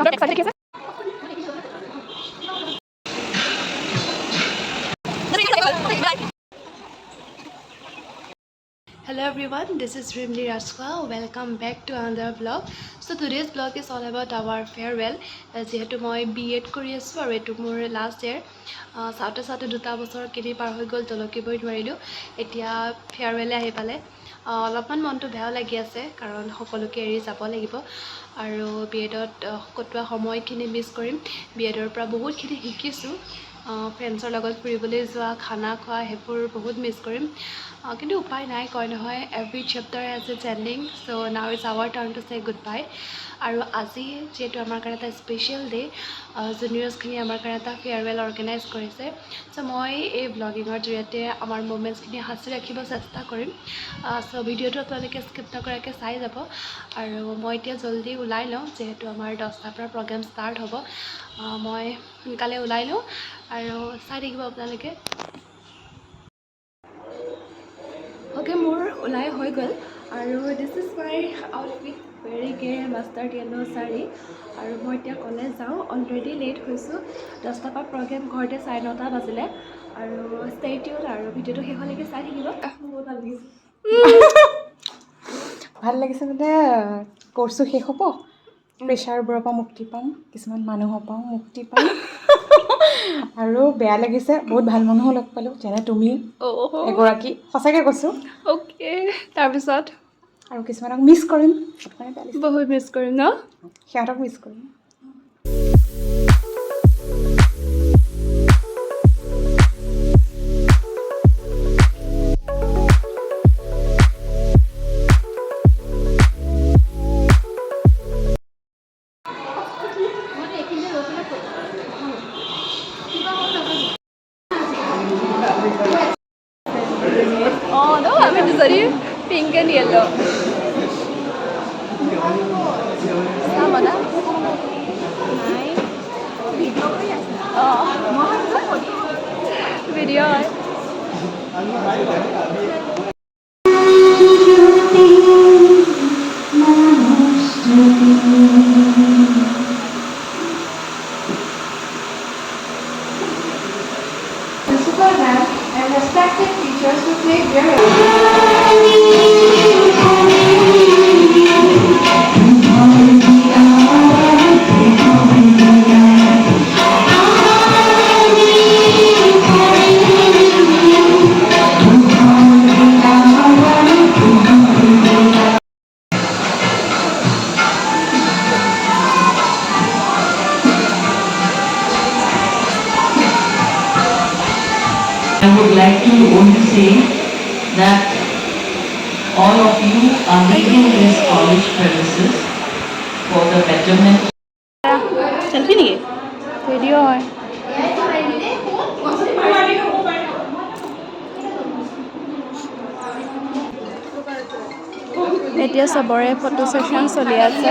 Hello everyone, this is Rimli Rajwa. Welcome back to another vlog. So today's vlog is all about our farewell. যেহেতু মই B.Ed কৰি আছোঁ আৰু এইটো মোৰ লাষ্ট ইয়াৰ চাওঁতে চাওঁতে 2টা বছৰ কিনি পাৰ হৈ গ'ল তলকিবই নোৱাৰিলোঁ এতিয়া ফেয়াৰৱেলে আহি পালে অলপমান মনটো বেয়া লাগি আছে কাৰণ সকলোকে এৰি যাব লাগিব আৰু B.Edত কটোৱা সময়খিনি মিছ কৰিম B.Edৰ পৰা বহুতখিনি শিকিছোঁ ফ্ৰেণ্ডছৰ লগত ফুৰিবলৈ যোৱা খানা খোৱা সেইবোৰ বহুত মিছ কৰিম কিন্তু উপায় নাই কয় নহয় every chapter has its ending so' now it's our turn to say goodbye আৰু আজি যিহেতু আমাৰ কাৰণে এটা স্পেচিয়েল ডে জুনিয়ৰ্ছখিনি আমাৰ কাৰণে এটা ফেয়াৰৱেল অৰ্গেনাইজ কৰিছে চ' মই এই ব্লগিঙৰ জৰিয়তে আমাৰ মুমেণ্টছখিনি সাঁচি ৰাখিব চেষ্টা কৰিম চ' ভিডিঅ'টো আপোনালোকে স্কিপ নকৰাকৈ চাই যাব আৰু মই এতিয়া জল্দি ওলাই লওঁ যিহেতু আমাৰ 10টাৰ পৰা প্ৰগ্ৰেম ষ্টাৰ্ট হ'ব মই সোনকালে ওলাই লওঁ আৰু চাই থাকিব আপোনালোকে অ'কে মোৰ ওলাই হৈ গ'ল আৰু this is my outfit very গে মাষ্টাৰ্ড য়েল্লো শাৰী আৰু মই এতিয়া কলেজ যাওঁ অলৰেডি লেট হৈছোঁ 10টাৰ পৰা প্ৰগ্ৰেম ঘৰতে 9:30 বাজিলে আৰু ষ্টে টিউন আৰু ভিডিঅ'টো শেষলৈকে চাই থাকিব বহুত ভাল লাগিছে মানে কোৰ্চটো শেষ হ'ব প্ৰেছাৰবোৰৰ পৰা মুক্তি পাম কিছুমান মানুহৰ পৰা মুক্তি পাম আৰু বেয়া লাগিছে বহুত ভাল মানুহো লগ পালোঁ যেনে তুমি এগৰাকী সঁচাকৈ কৈছোঁ অ'কে তাৰপিছত আৰু কিছুমানক মিছ কৰিম বহুত মিছ কৰিম ন সিহঁতক মিছ কৰিম Oh no, I'm in the pink and yellow. Sama na? Nice. Oh, video. Principal ma'am and respected teachers who played their I would like to only say that all of you are leaving this college premises for the betterment. Selfie नहीं video है এতিয়া সবৰে photo session চলি আছে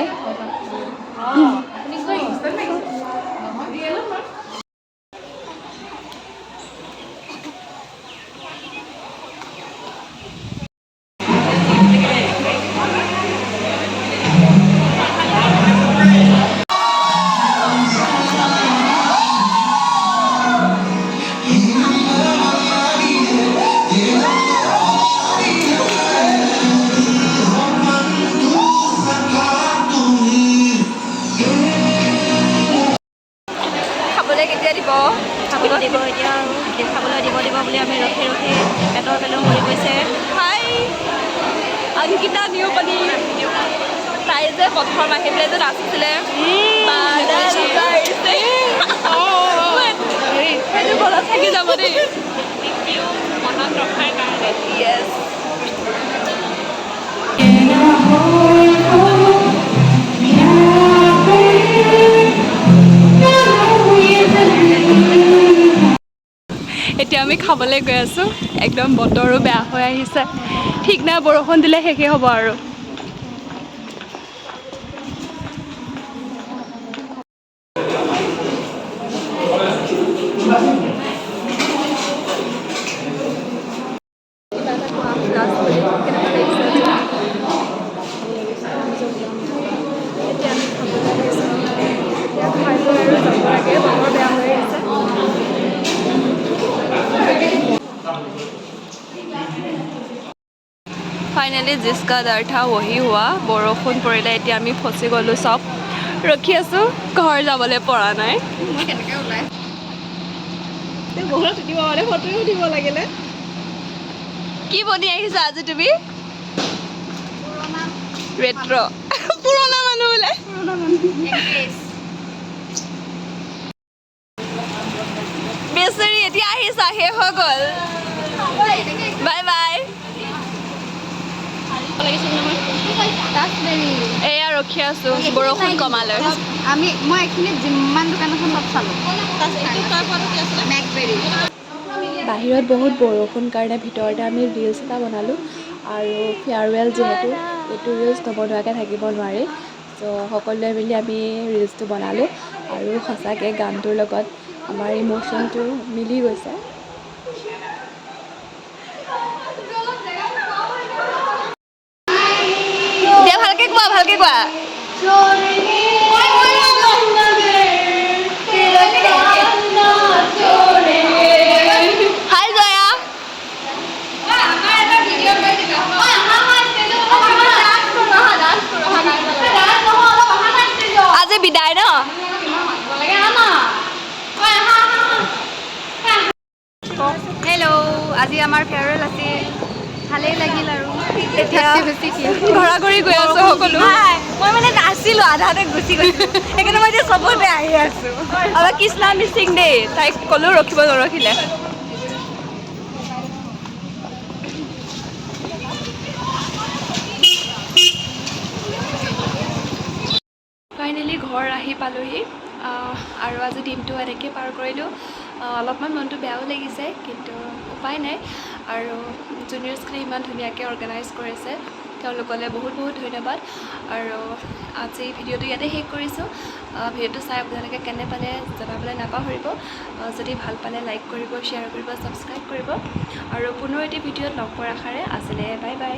খাবলৈ দিব এতিয়া আৰু খাবলৈ দিব বুলি আমি ৰখি ৰখি পেটৰ পেলো মৰি গৈছে হাই অংকিতা নিউ পানী তাই যে প্ৰথম আহি পেলাই যে নাচিছিলে সেইটো মনত থাকি যাব দেই মনত ৰখাৰ কাৰণে য়েছ এতিয়া আমি খাবলৈ গৈ আছোঁ একদম বতৰো বেয়া হৈ আহিছে ঠিক নাই বৰষুণ দিলে শেষে হ'ব আৰু ফাইনেলি জিচকা ডৰ থা वही हुआ বৰষুণ পৰিলে এতিয়া আমি ফচি গ'লোঁ চব ৰখি আছোঁ ঘৰ যাবলৈ পৰা নাই মই কেনেকৈ ওলাই বহুত উঠিব মানে ফটোও উঠিব লাগিলে কি বনি আহিছা আজি তুমি ৰেট্ৰ পুৰণা মানুহ বোলে বেচেৰি এতিয়া আহিছা শেষ হৈ গ'ল বাই বাই এয়া ৰখি আছোঁ বৰষুণ কমালৈ মই এইখিনিত যিমান দোকান এখন তাত চালোঁ মেকবেৰী বাহিৰত বহুত বৰষুণ কাৰণে ভিতৰতে আমি ৰিলচ এটা বনালোঁ আৰু ফেয়াৰৱেল যিহেতু এইটো ৰিলচ নবনোৱাকৈ থাকিব নোৱাৰি চ' সকলোৱে মিলি আমি ৰিলচটো বনালোঁ আৰু সঁচাকৈ গানটোৰ লগত আমাৰ ইম'শ্যনটো মিলি গৈছে দিয়া ভালকে কোৱা হাই জয়া আজি বিদায় ন হেল্ল' আজি আমাৰ ফেয়াৰৱেল আছিল ভালেই লাগিল আৰু এতিয়া ঘৰা ঘৰি গৈ আছোঁ সকলো মই মানে নাছিলোঁ আধাতে গুচি গৈছোঁ সেইকাৰণে মই এতিয়া চবতে আহি আছোঁ আৰু কৃষ্ণা মিচিং দেই তাইক ক'লেও ৰখিব নৰখিলে ফাইনেলি ঘৰ আহি পালোহি আৰু আজি দিনটো এনেকৈ পাৰ কৰিলোঁ অলপমান মনটো বেয়াও লাগিছে কিন্তু উপায় নাই আৰু জুনিয়ৰ্ছখিনি ইমান ধুনীয়াকৈ অৰ্গেনাইজ কৰিছে তেওঁলোকলৈ বহুত বহুত ধন্যবাদ আৰু আজি ভিডিঅ'টো ইয়াতে শেষ কৰিছোঁ ভিডিঅ'টো চাই আপোনালোকে কেনে পালে জনাবলৈ নাপাহৰিব যদি ভাল পালে লাইক কৰিব শ্বেয়াৰ কৰিব ছাবস্ক্ৰাইব কৰিব আৰু পুনৰ এটি ভিডিঅ'ত লগ পোৱাৰ আশাৰে আজিলৈ বাই বাই